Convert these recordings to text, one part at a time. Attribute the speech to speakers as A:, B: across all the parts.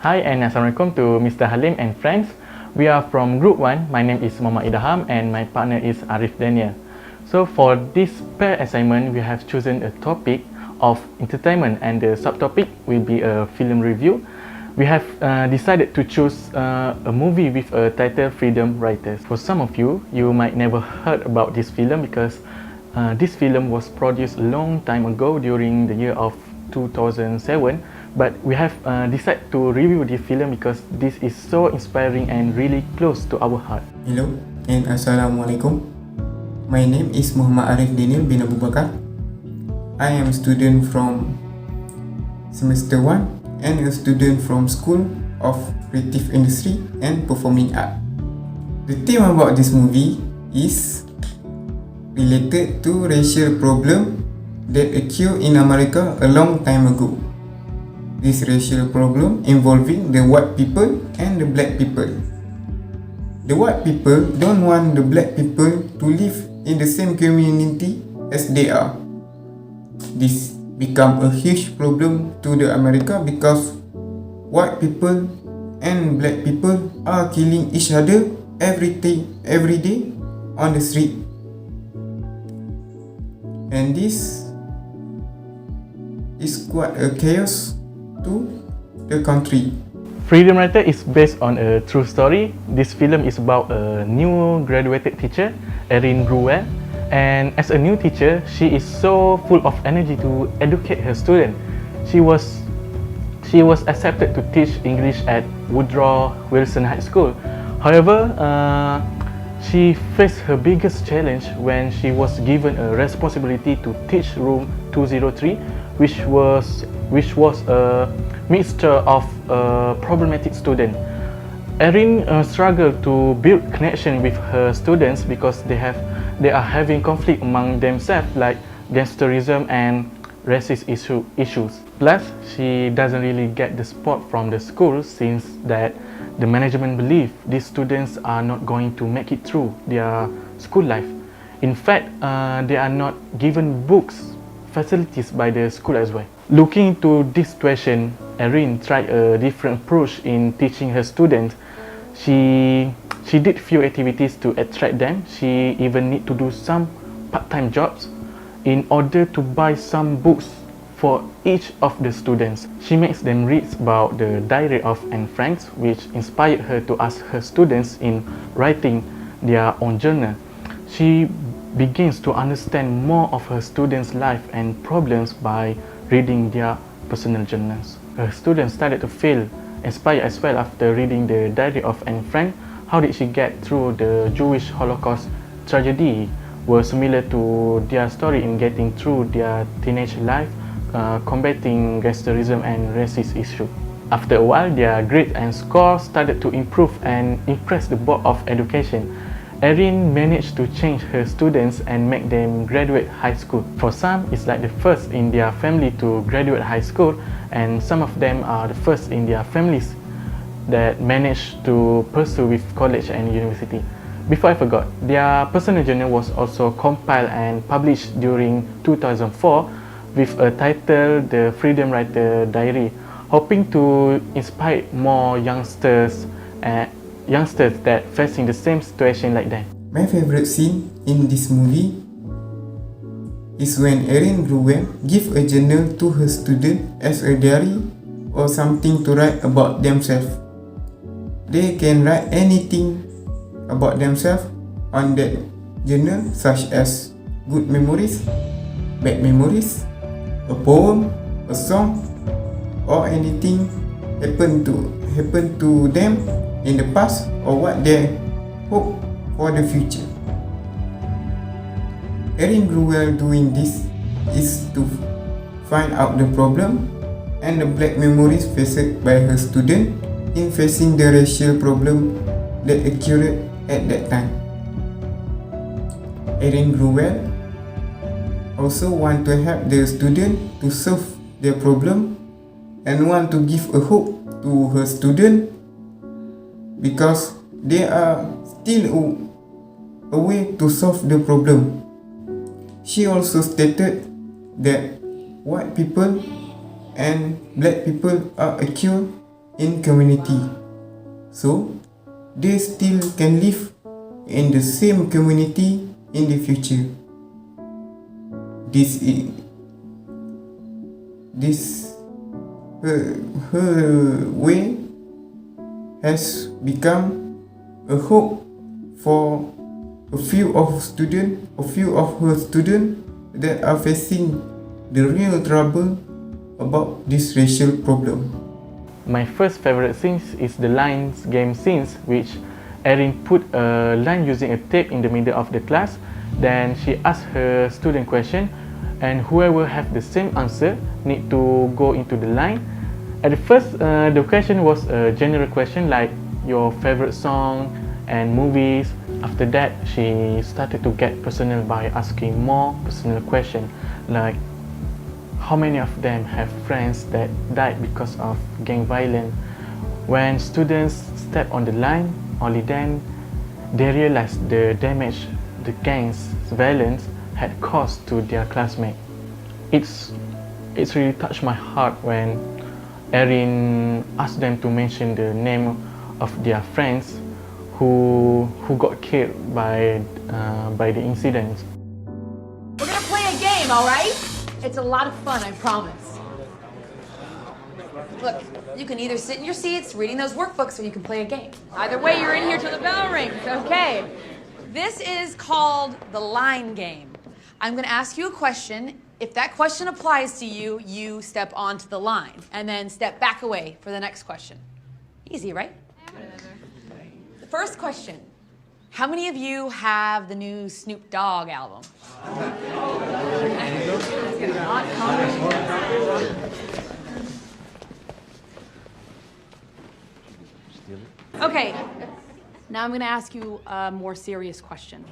A: Hi and Assalamualaikum to Mr. Halim and friends. We are from Group 1. My name is Mohamad Idham and my partner is Arif Danial. So for this pair assignment, we have chosen a topic of entertainment and the subtopic will be a film review. We have decided to choose a movie with a title Freedom Writers. For some of you, you might never heard about this film because this film was produced a long time ago during the year of 2007. But we have decided to review this film because this is so inspiring and really close to our heart.
B: Hello and Assalamualaikum. My name is Mohammad Arif Danial bin Abu Bakar. I am a student from semester 1 and a student from School of Creative Industry and Performing Art. The theme about this movie is related to racial problem that occurred in America a long time ago. This racial problem involving the white people and the black people. The white people don't want the black people to live in the same community as they are. This become a huge problem to the America because white people and black people are killing each other every day on the street. And this is quite a chaos to the country.
A: Freedom Writer is based on a true story. This film is about a new graduated teacher, Erin Gruwell, and as a new teacher, she is so full of energy to educate her student. She was accepted to teach English at Woodrow Wilson High School. However, she faced her biggest challenge when she was given a responsibility to teach room 203, which was a mixture of problematic students. Erin struggled to build connection with her students because they are having conflict among themselves, like gangsterism and racist issues. Plus, she doesn't really get the support from the school since that the management believe these students are not going to make it through their school life. In fact, they are not given books facilities by the school as well. Looking into this situation, Erin tried a different approach in teaching her students. She did few activities to attract them. She even need to do some part-time jobs in order to buy some books for each of the students. She makes them read about the diary of Anne Frank, which inspired her to ask her students in writing their own journal. She begins to understand more of her students' life and problems by reading their personal journals. Her students started to feel inspired as well after reading the diary of Anne Frank. How did she get through the Jewish Holocaust tragedy were similar to their story in getting through their teenage life, combating gangsterism and racist issues. After a while, their grades and scores started to improve and impress the Board of Education. Erin managed to change her students and make them graduate high school. For some, it's like the first in their family to graduate high school, and some of them are the first in their families that managed to pursue with college and university. Before I forgot, their personal journal was also compiled and published during 2004 with a title, The Freedom Writer Diary, hoping to inspire more youngsters that facing the same situation like them.
B: My favorite scene in this movie is when Erin Gruwell gives a journal to her student as a diary or something to write about themselves. They can write anything about themselves on that journal, such as good memories, bad memories, a poem, a song, or anything happen to them in the past or what they hope for the future. Erin Gruwell doing this is to find out the problem and the black memories faced by her student in facing the racial problem that occurred at that time. Erin Gruwell also want to help the student to solve their problem and want to give a hope to her student because there are still a way to solve the problem. She also stated that white people and black people are equal in community, so they still can live in the same community in the future. Her way has become a hope for a few of her students that are facing the real trouble about this racial problem.
A: My first favorite scene is the lines game scenes, which Erin put a line using a tape in the middle of the class. Then she asked her student question, and whoever have the same answer need to go into the line. At the first, the question was a general question like your favorite song and movies. After that, she started to get personal by asking more personal questions like how many of them have friends that died because of gang violence. When students step on the line, only then they realize the damage the gang's violence had caused to their classmates. It's really touched my heart when Erin asked them to mention the name of their friends who got killed by the incident.
C: We're gonna play a game, all right? It's a lot of fun, I promise. Look, you can either sit in your seats reading those workbooks or you can play a game. Either way, you're in here till the bell rings, okay? This is called the line game. I'm gonna ask you a question. If that question applies to you, you step onto the line and then step back away for the next question. Easy, right? The first question. How many of you have the new Snoop Dogg album? Okay, now I'm gonna ask you a more serious question.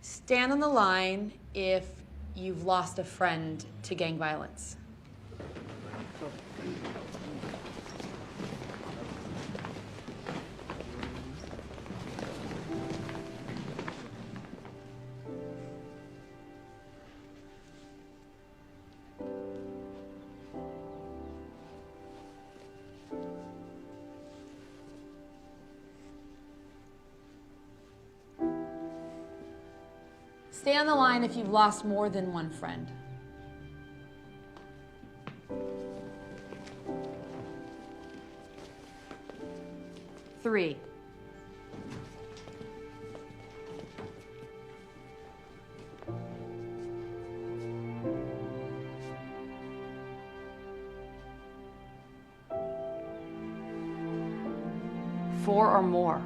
C: Stand on the line if you've lost a friend to gang violence. Stay on the line if you've lost more than one friend. Three. Four or more.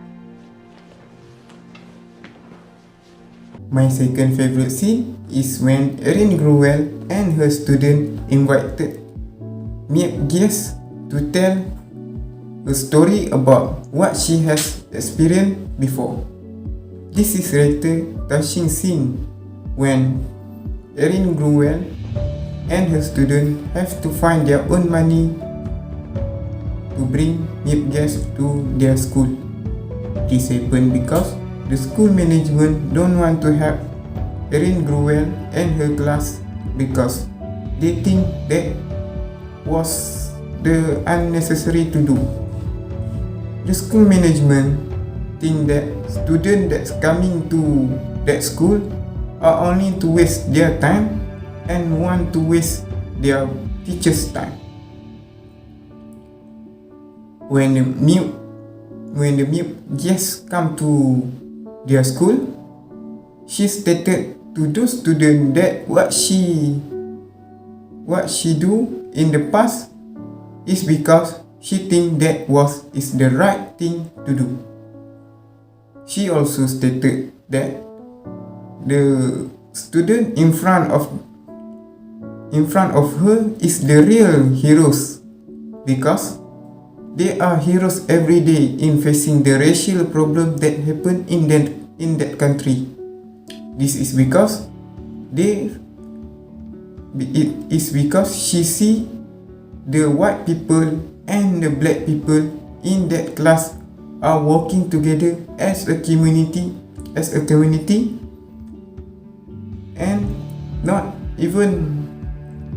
B: My second favorite scene is when Erin Grewell and her student invited mute guests to tell a story about what she has experienced before. This is rather touching scene when Erin Grewell and her student have to find their own money to bring mute guests to their school. This happened because the school management don't want to help Erin Grewell and her class because they think that was the unnecessary to do. The school management think that students that's coming to that school are only to waste their time and want to waste their teachers' time. When the mute guests come to their school, she stated to those students that what she do in the past is because she think that is the right thing to do. She also stated that the student in front of her is the real heroes because they are heroes every day in facing the racial problem that happen in that country. This is because she see the white people and the black people in that class are working together as a community, and not even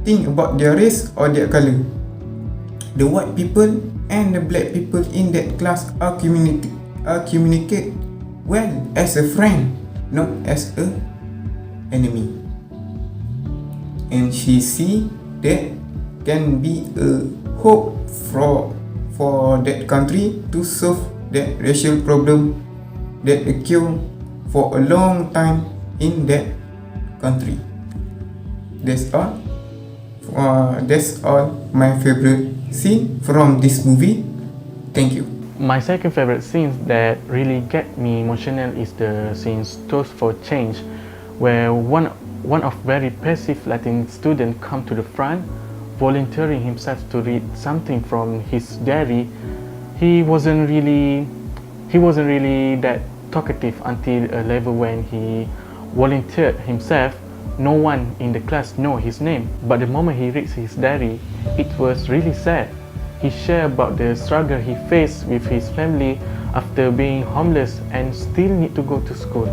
B: think about their race or their color. The white people and the black people in that class are communicate well as a friend, not as a enemy. And she see that can be a hope for that country to solve that racial problem that occur for a long time in that country. That's all. That's all my favorite scene from this movie. Thank you.
A: My second favorite scene that really get me emotional is the scene Toast for Change, where one of very passive Latin student come to the front, volunteering himself to read something from his diary. He wasn't really that talkative until a level when he volunteered himself. No one in the class know his name, but the moment he reads his diary, it was really sad. He shared about the struggle he faced with his family after being homeless and still need to go to school.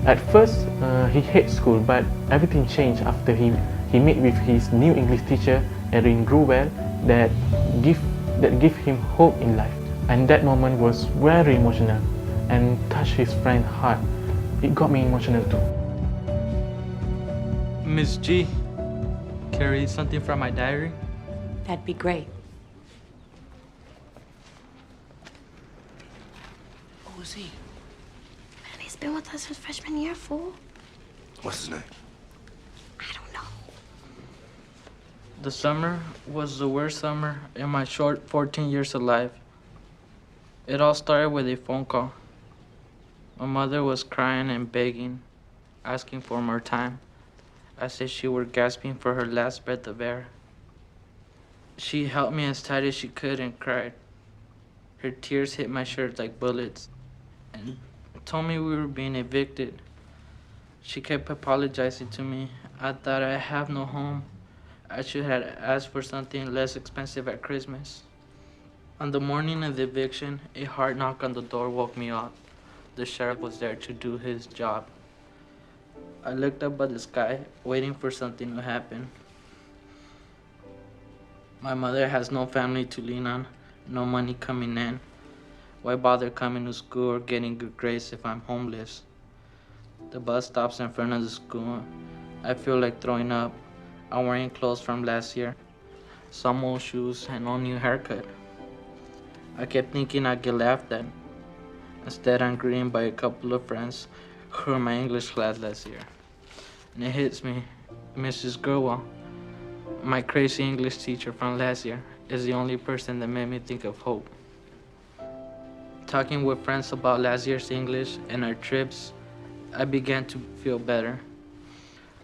A: At first, he hated school, but everything changed after he met with his new English teacher, Erin Gruwell, that give him hope in life. And that moment was very emotional and touched his friend's heart. It got me emotional too.
D: Miss G, can I read something from my diary?
C: That'd be great.
E: Who is he?
F: Man, he's been with us since freshman year, fool.
E: What's his name?
F: I don't know.
D: The summer was the worst summer in my short 14 years of life. It all started with a phone call. My mother was crying and begging, asking for more time, as if she were gasping for her last breath of air. She held me as tight as she could and cried. Her tears hit my shirt like bullets and told me we were being evicted. She kept apologizing to me. I thought I have no home. I should have asked for something less expensive at Christmas. On the morning of the eviction, a hard knock on the door woke me up. The sheriff was there to do his job. I looked up at the sky, waiting for something to happen. My mother has no family to lean on, no money coming in. Why bother coming to school or getting good grades if I'm homeless? The bus stops in front of the school. I feel like throwing up. I'm wearing clothes from last year, some old shoes and no new haircut. I kept thinking I'd get laughed at. Instead, I'm greeted by a couple of friends who were in my English class last year. And it hits me, Mrs. Gurwal, my crazy English teacher from last year, is the only person that made me think of hope. Talking with friends about last year's English and our trips, I began to feel better.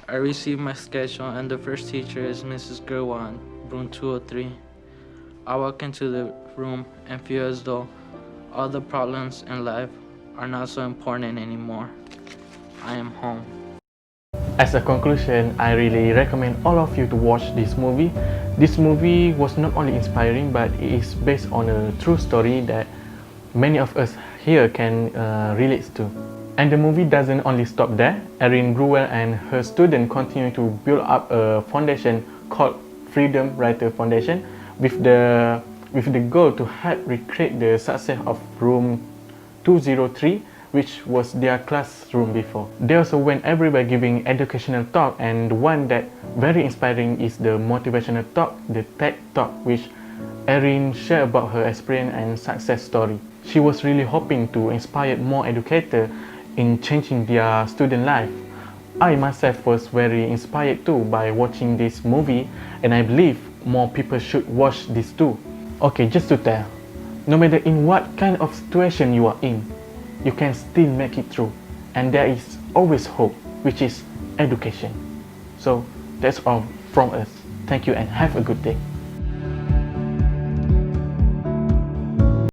D: I received my schedule and the first teacher is Mrs. Gurwal in room 203. I walk into the room and feel as though all the problems in life are not so important anymore. I am home.
A: As a conclusion, I really recommend all of you to watch this movie. This movie was not only inspiring, but it is based on a true story that many of us here can relate to. And the movie doesn't only stop there. Erin Gruwell and her student continue to build up a foundation called Freedom Writer Foundation with the goal to help recreate the success of room 203, which was their classroom before. They also went everywhere giving educational talk, and the one that very inspiring is the motivational talk, the TED Talk, which Erin shared about her experience and success story. She was really hoping to inspire more educators in changing their student life. I myself was very inspired too by watching this movie, and I believe more people should watch this too. Okay, just to tell, no matter in what kind of situation you are in, you can still make it through, and there is always hope, which is education. So that's all from us. Thank you and have a good day.